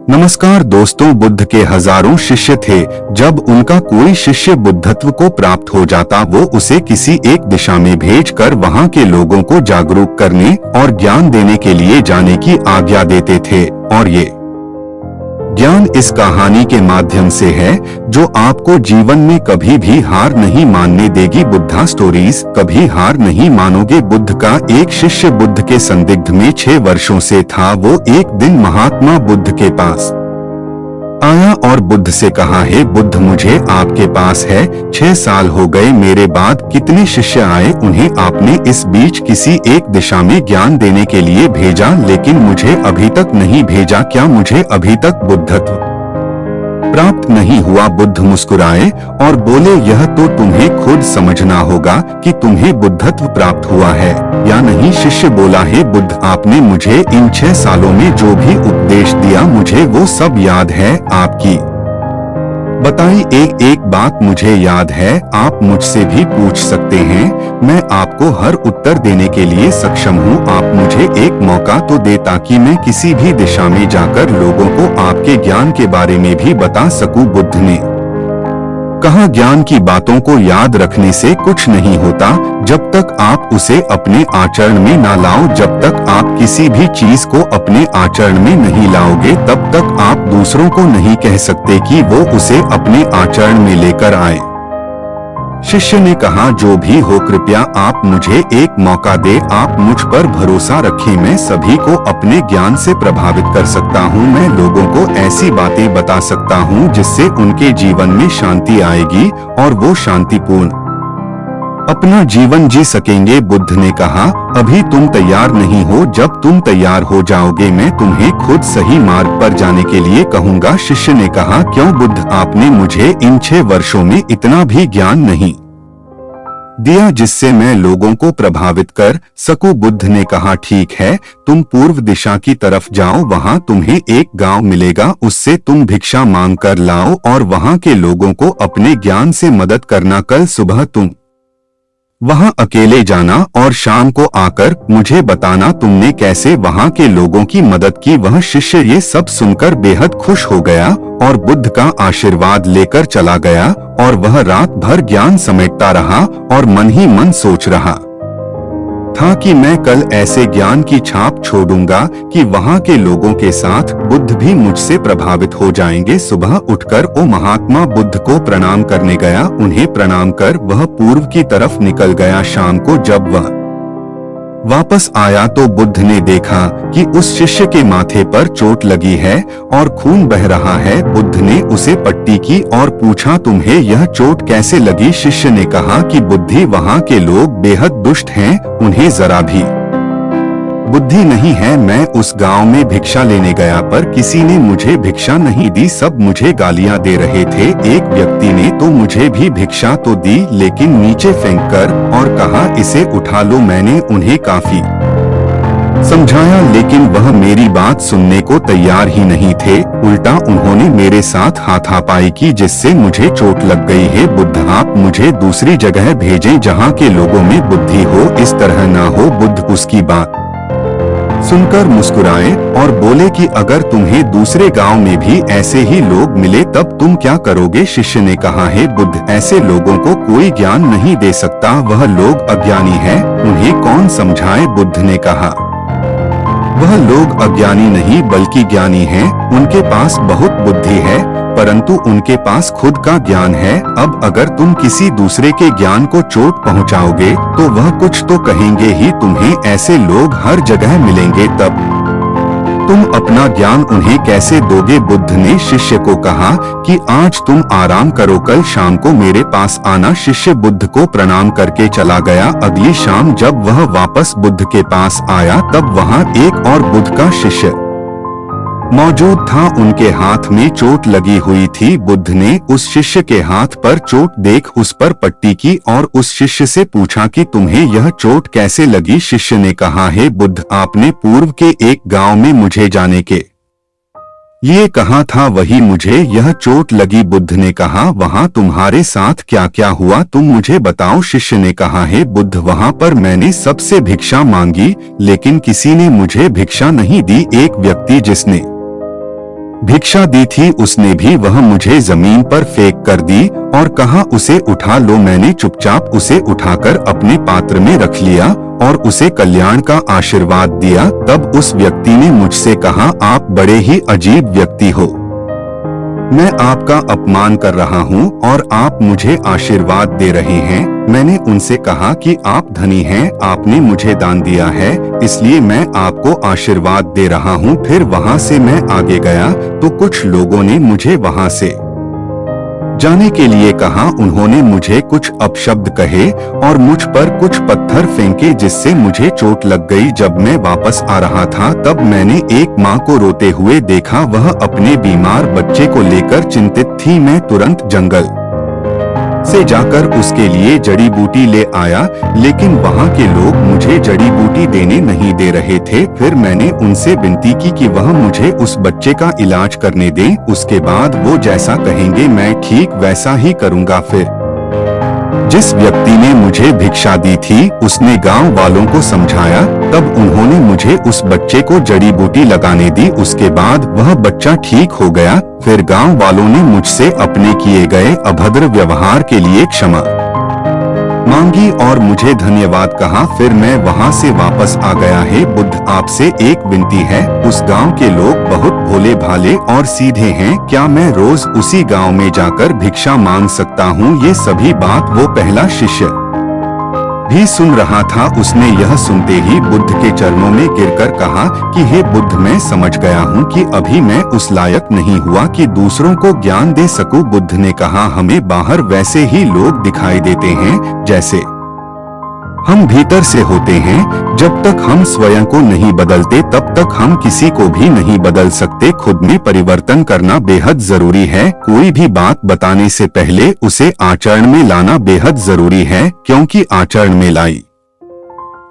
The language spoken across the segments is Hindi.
नमस्कार दोस्तों, बुद्ध के हजारों शिष्य थे। जब उनका कोई शिष्य बुद्धत्व को प्राप्त हो जाता, वो उसे किसी एक दिशा में भेजकर वहां के लोगों को जागरूक करने और ज्ञान देने के लिए जाने की आज्ञा देते थे। और ये ज्ञान इस कहानी के माध्यम से है जो आपको जीवन में कभी भी हार नहीं मानने देगी। बुद्धा स्टोरीज। कभी हार नहीं मानोगे। बुद्ध का एक शिष्य बुद्ध के संदिग्ध में 6 वर्षों से था। वो एक दिन महात्मा बुद्ध के पास आया और बुद्ध से कहा, हे बुद्ध, मुझे आपके पास है 6 साल हो गए। मेरे बाद कितने शिष्य आए, उन्हें आपने इस बीच किसी एक दिशा में ज्ञान देने के लिए भेजा, लेकिन मुझे अभी तक नहीं भेजा। क्या मुझे अभी तक बुद्धत्व प्राप्त नहीं हुआ? बुद्ध मुस्कुराए और बोले, यह तो तुम्हें खुद समझना होगा कि तुम्हें बुद्धत्व प्राप्त हुआ है या नहीं। शिष्य बोला, हे बुद्ध, आपने मुझे इन 6 सालों में जो भी उपदेश दिया, मुझे वो सब याद है। आपकी बताई एक एक बात मुझे याद है। आप मुझसे भी पूछ सकते हैं, मैं आपको हर उत्तर देने के लिए सक्षम हूँ। आप मुझे एक मौका तो दे ताकि मैं किसी भी दिशा में जाकर लोगों को आपके ज्ञान के बारे में भी बता सकूं। बुद्ध ने कहा, ज्ञान की बातों को याद रखने से कुछ नहीं होता जब तक आप उसे अपने आचरण में ना लाओ। जब तक आप किसी भी चीज को अपने आचरण में नहीं लाओगे, तब तक आप दूसरों को नहीं कह सकते कि वो उसे अपने आचरण में लेकर आए। शिष्य ने कहा, जो भी हो, कृपया आप मुझे एक मौका दे। आप मुझ पर भरोसा रखें। मैं सभी को अपने ज्ञान से प्रभावित कर सकता हूँ। मैं लोगों को ऐसी बातें बता सकता हूँ जिससे उनके जीवन में शांति आएगी और वो शांतिपूर्ण अपना जीवन जी सकेंगे। बुद्ध ने कहा, अभी तुम तैयार नहीं हो। जब तुम तैयार हो जाओगे, मैं तुम्हें खुद सही मार्ग पर जाने के लिए कहूँगा। शिष्य ने कहा, क्यों बुद्ध, आपने मुझे इन 6 वर्षों में इतना भी ज्ञान नहीं दिया जिससे मैं लोगों को प्रभावित कर सकूं। बुद्ध ने कहा, ठीक है, तुम पूर्व दिशा की तरफ जाओ। वहां तुम्हें एक गांव मिलेगा, उससे तुम भिक्षा मांग कर लाओ और वहां के लोगों को अपने ज्ञान से मदद करना। कल सुबह तुम वहां अकेले जाना और शाम को आकर मुझे बताना तुमने कैसे वहां के लोगों की मदद की। वह शिष्य ये सब सुनकर बेहद खुश हो गया और बुद्ध का आशीर्वाद लेकर चला गया। और वह रात भर ज्ञान समेटता रहा और मन ही मन सोच रहा था कि मैं कल ऐसे ज्ञान की छाप छोड़ूंगा कि वहां के लोगों के साथ बुद्ध भी मुझसे प्रभावित हो जाएंगे। सुबह उठकर वो महात्मा बुद्ध को प्रणाम करने गया। उन्हें प्रणाम कर वह पूर्व की तरफ निकल गया। शाम को जब वह वापस आया तो बुद्ध ने देखा कि उस शिष्य के माथे पर चोट लगी है और खून बह रहा है। बुद्ध ने उसे पट्टी की और पूछा, तुम्हें यह चोट कैसे लगी? शिष्य ने कहा कि बुद्धि, वहां के लोग बेहद दुष्ट हैं, उन्हें जरा भी बुद्धि नहीं है। मैं उस गांव में भिक्षा लेने गया पर किसी ने मुझे भिक्षा नहीं दी, सब मुझे गालियां दे रहे थे। एक व्यक्ति ने तो मुझे भी भिक्षा तो दी, लेकिन नीचे फेंककर और कहा, इसे उठा लो। मैंने उन्हें काफी समझाया, लेकिन वह मेरी बात सुनने को तैयार ही नहीं थे। उल्टा उन्होंने मेरे साथ हाथापाई की, जिससे मुझे चोट लग गई है। बुद्ध, आप मुझे दूसरी जगह भेजें जहां के लोगों में बुद्धि हो, इस तरह ना हो। बुद्ध उसकी बात सुनकर मुस्कुराए और बोले कि अगर तुम्हें दूसरे गांव में भी ऐसे ही लोग मिले तब तुम क्या करोगे? शिष्य ने कहा, हे बुद्ध, ऐसे लोगों को कोई ज्ञान नहीं दे सकता। वह लोग अज्ञानी हैं, उन्हें कौन समझाए? बुद्ध ने कहा, वह लोग अज्ञानी नहीं बल्कि ज्ञानी हैं। उनके पास बहुत बुद्धि है परंतु उनके पास खुद का ज्ञान है। अब अगर तुम किसी दूसरे के ज्ञान को चोट पहुंचाओगे तो वह कुछ तो कहेंगे ही। तुम्हें ऐसे लोग हर जगह मिलेंगे, तब तुम अपना ज्ञान उन्हें कैसे दोगे? बुद्ध ने शिष्य को कहा कि आज तुम आराम करो, कल शाम को मेरे पास आना। शिष्य बुद्ध को प्रणाम करके चला गया। अगली शाम जब वह वापस बुद्ध के पास आया तब वहां एक और बुद्ध का शिष्य मौजूद था। उनके हाथ में चोट लगी हुई थी। बुद्ध ने उस शिष्य के हाथ पर चोट देख उस पर पट्टी की और उस शिष्य से पूछा कि तुम्हें यह चोट कैसे लगी? शिष्य ने कहा, हे बुद्ध, आपने पूर्व के एक गांव में मुझे जाने के लिए कहा था, वही मुझे यह चोट लगी। बुद्ध ने कहा, वहां तुम्हारे साथ क्या क्या हुआ, तुम मुझे बताओ। शिष्य ने कहा, हे बुद्ध, वहां पर मैंने सबसे भिक्षा मांगी लेकिन किसी ने मुझे भिक्षा नहीं दी। एक व्यक्ति जिसने भिक्षा दी थी उसने भी वह मुझे जमीन पर फेंक कर दी और कहा उसे उठा लो। मैंने चुपचाप उसे उठाकर अपने पात्र में रख लिया और उसे कल्याण का आशीर्वाद दिया। तब उस व्यक्ति ने मुझसे कहा, आप बड़े ही अजीब व्यक्ति हो, मैं आपका अपमान कर रहा हूँ और आप मुझे आशीर्वाद दे रहे हैं। मैंने उनसे कहा कि आप धनी हैं, आपने मुझे दान दिया है, इसलिए मैं आपको आशीर्वाद दे रहा हूँ। फिर वहाँ से मैं आगे गया तो कुछ लोगों ने मुझे वहाँ से जाने के लिए कहा। उन्होंने मुझे कुछ अपशब्द कहे और मुझ पर कुछ पत्थर फेंके जिससे मुझे चोट लग गई। जब मैं वापस आ रहा था तब मैंने एक माँ को रोते हुए देखा, वह अपने बीमार बच्चे को लेकर चिंतित थी। मैं तुरंत जंगल से जाकर उसके लिए जड़ी बूटी ले आया, लेकिन वहाँ के लोग मुझे जड़ी बूटी देने नहीं दे रहे थे। फिर मैंने उनसे विनती की कि वह मुझे उस बच्चे का इलाज करने दें, उसके बाद वो जैसा कहेंगे मैं ठीक वैसा ही करूँगा। फिर जिस व्यक्ति ने मुझे भिक्षा दी थी उसने गांव वालों को समझाया, तब उन्होंने मुझे उस बच्चे को जड़ी बूटी लगाने दी। उसके बाद वह बच्चा ठीक हो गया। फिर गांव वालों ने मुझसे अपने किए गए अभद्र व्यवहार के लिए क्षमा मांगी और मुझे धन्यवाद कहा। फिर मैं वहां से वापस आ गया। हे बुद्ध, आपसे एक विनती है, उस गांव के लोग बहुत भोले भाले और सीधे हैं, क्या मैं रोज उसी गांव में जाकर भिक्षा मांग सकता हूँ? ये सभी बात वो पहला शिष्य भी सुन रहा था। उसने यह सुनते ही बुद्ध के चरणों में गिरकर कहा कि हे बुद्ध, मैं समझ गया हूँ कि अभी मैं उस लायक नहीं हुआ कि दूसरों को ज्ञान दे सकूं। बुद्ध ने कहा, हमें बाहर वैसे ही लोग दिखाई देते हैं जैसे हम भीतर से होते हैं। जब तक हम स्वयं को नहीं बदलते तब तक हम किसी को भी नहीं बदल सकते। खुद में परिवर्तन करना बेहद जरूरी है। कोई भी बात बताने से पहले उसे आचरण में लाना बेहद जरूरी है, क्योंकि आचरण में लाई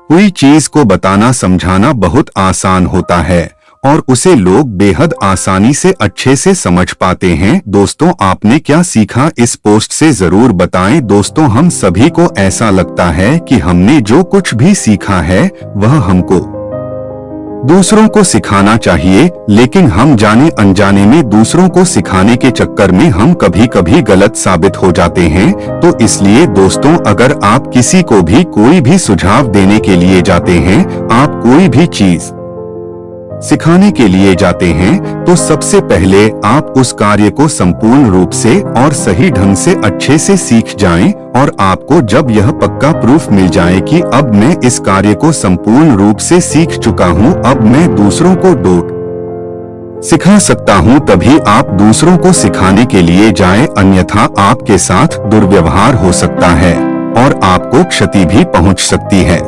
हुई चीज को बताना समझाना बहुत आसान होता है और उसे लोग बेहद आसानी से अच्छे से समझ पाते हैं। दोस्तों, आपने क्या सीखा इस पोस्ट से जरूर बताएं। दोस्तों, हम सभी को ऐसा लगता है कि हमने जो कुछ भी सीखा है वह हमको दूसरों को सिखाना चाहिए, लेकिन हम जाने अनजाने में दूसरों को सिखाने के चक्कर में हम कभी कभी गलत साबित हो जाते हैं। तो इसलिए दोस्तों, अगर आप किसी को भी कोई भी सुझाव देने के लिए जाते हैं, आप कोई भी चीज सिखाने के लिए जाते हैं, तो सबसे पहले आप उस कार्य को संपूर्ण रूप से और सही ढंग से अच्छे से सीख जाएं और आपको जब यह पक्का प्रूफ मिल जाए कि अब मैं इस कार्य को संपूर्ण रूप से सीख चुका हूं, अब मैं दूसरों को सिखा सकता हूं, तभी आप दूसरों को सिखाने के लिए जाएं। अन्यथा आपके साथ दुर्व्यवहार हो सकता है और आपको क्षति भी पहुंच सकती है।